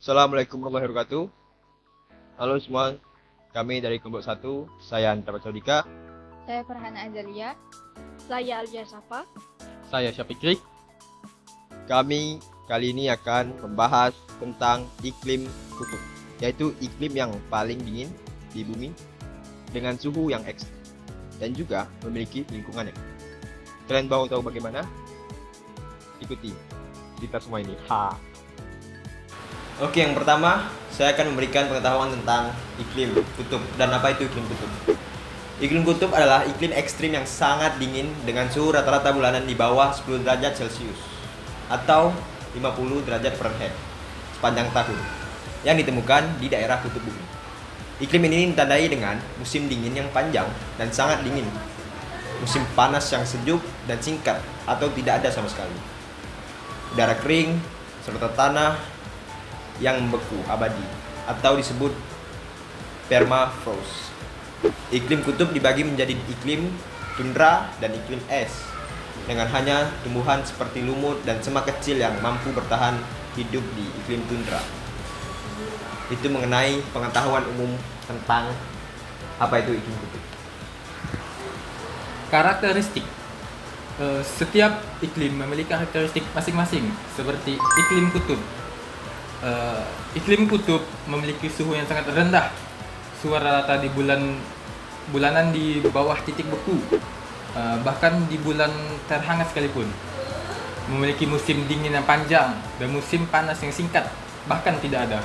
Assalamualaikum warahmatullahi wabarakatuh. Halo semua, kami dari kelompok 1, saya Anta Dika. Saya Farhana Azalia. Saya Alia Safa. Saya Syafikri. Kami kali ini akan membahas tentang iklim kutub, yaitu iklim yang paling dingin di bumi dengan suhu yang ekstrim dan juga memiliki lingkungan yang. Kalian mau tahu bagaimana? Ikuti kita semua ini. Oke, yang pertama saya akan memberikan pengetahuan tentang iklim kutub dan apa itu iklim kutub. Iklim kutub adalah iklim ekstrim yang sangat dingin dengan suhu rata-rata bulanan di bawah 10 derajat Celcius atau 50 derajat Fahrenheit sepanjang tahun yang ditemukan di daerah kutub bumi. Iklim ini ditandai dengan musim dingin yang panjang dan sangat dingin, musim panas yang sejuk dan singkat atau tidak ada sama sekali, udara kering, serta tanah yang membeku abadi atau disebut permafrost. Iklim kutub dibagi menjadi iklim tundra dan iklim es dengan hanya tumbuhan seperti lumut dan semak kecil yang mampu bertahan hidup di iklim tundra. Itu mengenai pengetahuan umum tentang apa itu iklim kutub. Karakteristik. Setiap iklim memiliki karakteristik masing-masing seperti iklim kutub. Iklim kutub memiliki suhu yang sangat rendah. Suhu rata di bulanan di bawah titik beku. Bahkan di bulan terhangat sekalipun. Memiliki musim dingin yang panjang dan musim panas yang singkat, bahkan tidak ada.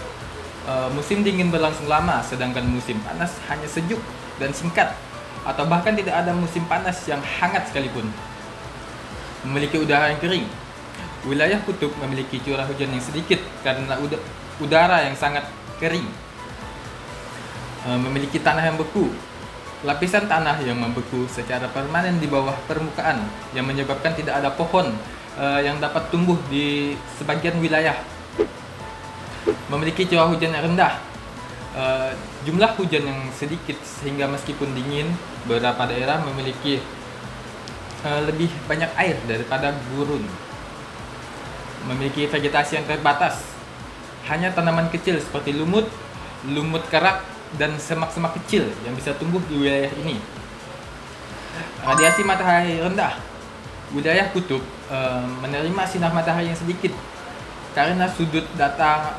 Musim dingin berlangsung lama, sedangkan musim panas hanya sejuk dan singkat, atau bahkan tidak ada musim panas yang hangat sekalipun. Memiliki udara yang kering. Wilayah kutub memiliki curah hujan yang sedikit karena udara yang sangat kering. Memiliki tanah yang beku. Lapisan tanah yang membeku secara permanen di bawah permukaan yang menyebabkan tidak ada pohon yang dapat tumbuh di sebagian wilayah. Memiliki curah hujan yang rendah. Jumlah hujan yang sedikit sehingga meskipun dingin, beberapa daerah memiliki lebih banyak air daripada gurun. Memiliki vegetasi yang terbatas. Hanya tanaman kecil seperti lumut kerak, dan semak-semak kecil yang bisa tumbuh di wilayah ini. Radiasi matahari rendah. Wilayah kutub menerima sinar matahari yang sedikit karena sudut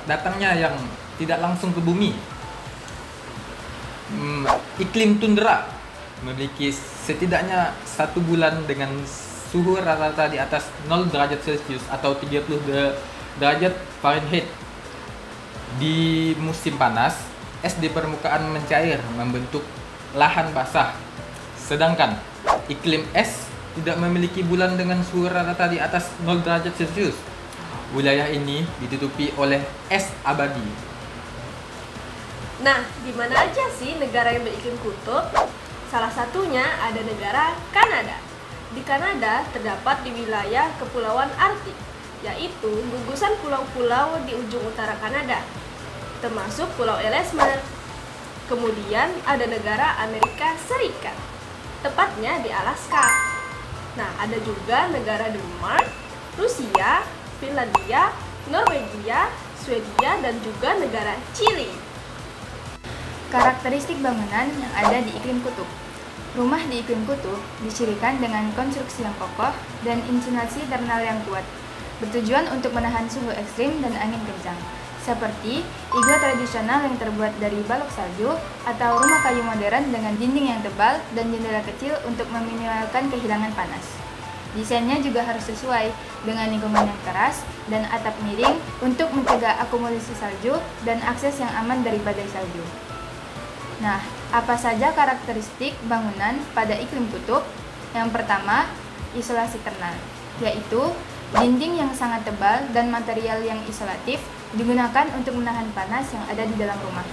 datangnya yang tidak langsung ke bumi. Iklim tundra memiliki setidaknya 1 bulan dengan suhu rata-rata di atas 0 derajat Celcius atau 30 derajat Fahrenheit. Di musim panas, es di permukaan mencair membentuk lahan basah. Sedangkan iklim es tidak memiliki bulan dengan suhu rata-rata di atas 0 derajat Celcius. Wilayah ini ditutupi oleh es abadi. Nah, di mana aja sih negara yang beriklim kutub? Salah satunya ada negara Kanada. Di Kanada terdapat di wilayah Kepulauan Arktik, yaitu gugusan pulau-pulau di ujung utara Kanada, termasuk Pulau Ellesmere. Kemudian ada negara Amerika Serikat, tepatnya di Alaska. Nah, ada juga negara Denmark, Rusia, Finlandia, Norwegia, Swedia, dan juga negara Chili. Karakteristik bangunan yang ada di iklim kutub. Rumah di iklim kutub dicirikan dengan konstruksi yang kokoh dan insulasi internal yang kuat, bertujuan untuk menahan suhu ekstrim dan angin kencang, seperti iglo tradisional yang terbuat dari balok salju atau rumah kayu modern dengan dinding yang tebal dan jendela kecil untuk meminimalkan kehilangan panas. Desainnya juga harus sesuai dengan lingkungan yang keras dan atap miring untuk mencegah akumulasi salju dan akses yang aman dari badai salju. Nah, apa saja karakteristik bangunan pada iklim kutub? Yang pertama, isolasi internal, yaitu dinding yang sangat tebal dan material yang isolatif digunakan untuk menahan panas yang ada di dalam rumah.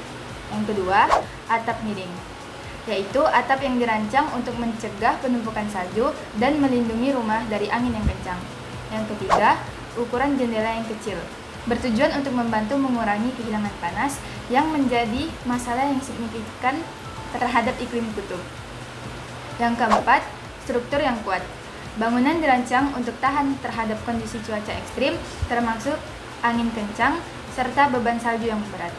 Yang kedua, atap miring, yaitu atap yang dirancang untuk mencegah penumpukan salju dan melindungi rumah dari angin yang kencang. Yang ketiga, ukuran jendela yang kecil, bertujuan untuk membantu mengurangi kehilangan panas yang menjadi masalah yang signifikan terhadap iklim kutub. Yang keempat, struktur yang kuat. Bangunan dirancang untuk tahan terhadap kondisi cuaca ekstrim, termasuk angin kencang, serta beban salju yang berat.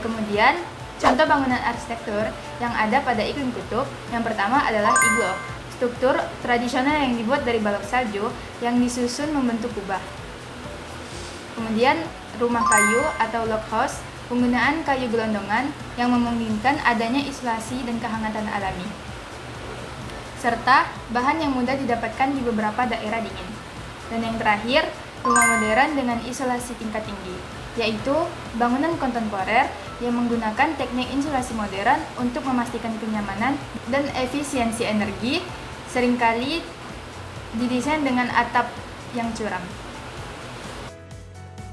Kemudian, contoh bangunan arsitektur yang ada pada iklim kutub yang pertama adalah igloo, struktur tradisional yang dibuat dari balok salju yang disusun membentuk kubah. Kemudian, rumah kayu atau log house, penggunaan kayu gelondongan yang memungkinkan adanya isolasi dan kehangatan alami, serta bahan yang mudah didapatkan di beberapa daerah dingin. Dan yang terakhir, rumah modern dengan isolasi tingkat tinggi, yaitu bangunan kontemporer yang menggunakan teknik insulasi modern untuk memastikan kenyamanan dan efisiensi energi, seringkali didesain dengan atap yang curam.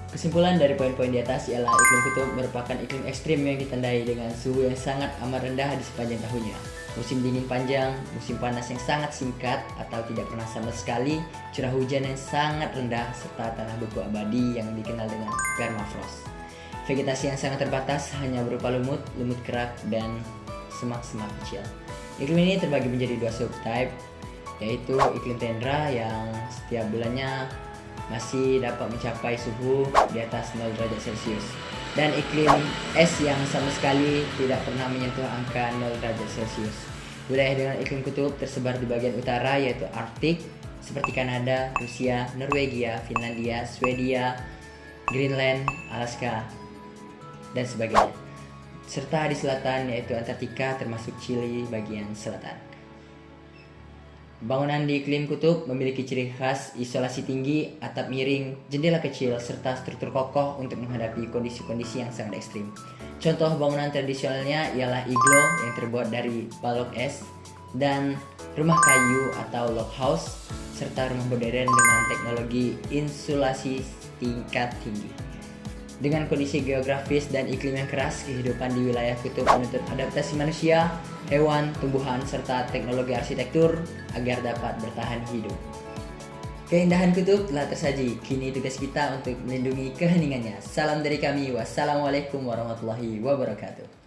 Kesimpulan dari poin-poin di atas ialah iklim kutub merupakan iklim ekstrim yang ditandai dengan suhu yang sangat amat rendah di sepanjang tahunnya. Musim dingin panjang, musim panas yang sangat singkat atau tidak pernah sama sekali, curah hujan yang sangat rendah, serta tanah beku abadi yang dikenal dengan permafrost. Vegetasi yang sangat terbatas hanya berupa lumut, lumut kerak, dan semak-semak kecil. Iklim ini terbagi menjadi dua subtype, yaitu iklim tundra yang setiap bulannya masih dapat mencapai suhu di atas 0 derajat Celcius, dan iklim es yang sama sekali tidak pernah menyentuh angka 0 derajat Celcius. Wilayah dengan iklim kutub tersebar di bagian utara yaitu Arktik seperti Kanada, Rusia, Norwegia, Finlandia, Swedia, Greenland, Alaska, dan sebagainya. Serta di selatan yaitu Antartika termasuk Chili bagian selatan. Bangunan di iklim kutub memiliki ciri khas isolasi tinggi, atap miring, jendela kecil, serta struktur kokoh untuk menghadapi kondisi-kondisi yang sangat ekstrim. Contoh bangunan tradisionalnya ialah igloo yang terbuat dari balok es, dan rumah kayu atau log house, serta rumah modern dengan teknologi insulasi tingkat tinggi. Dengan kondisi geografis dan iklim yang keras, kehidupan di wilayah kutub menuntut adaptasi manusia, hewan, tumbuhan, serta teknologi arsitektur agar dapat bertahan hidup. Keindahan kutub telah tersaji, kini tugas kita untuk melindungi keheningannya. Salam dari kami, wassalamualaikum warahmatullahi wabarakatuh.